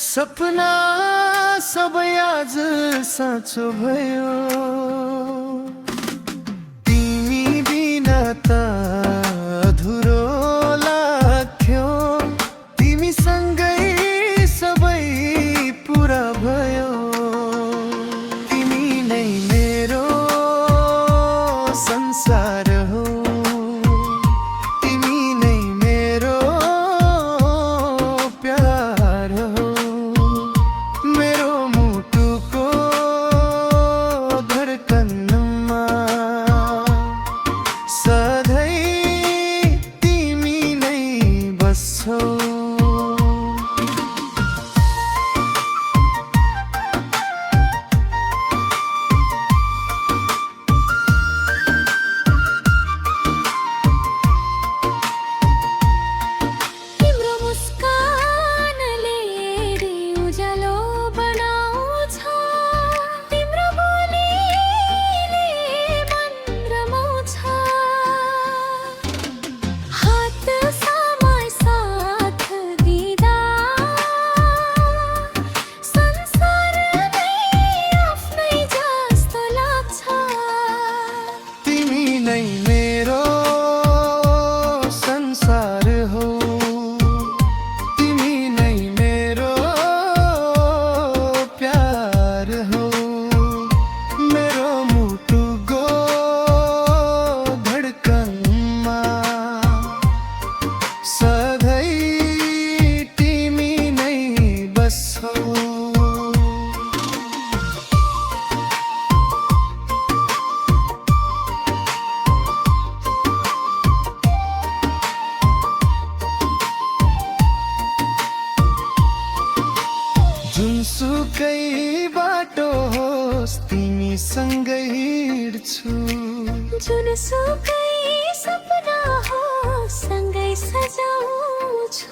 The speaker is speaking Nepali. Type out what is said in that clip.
सपना सबै आज साँचो भयो, तिमी बिना त अधुरो लाग्थ्यो, तिमी सँगै सबै पुरा भयो, तिमी नै मेरो संसार हो, तिमी नै मेरो प्यार हो, मेरो मुटुको धडकनमा सधैँ तिमी नै बस्छौ। मेरो संसार हो, तिमी नै मेरो प्यार हो, मेरो मुटुको धडकनमा सधैँ तिमी नै बस्छौ। जुनसुकै बाटो होस् तिमीसँगै हिँड्छु, जुनसुकै सपना होस् सँगै सजाउँछु।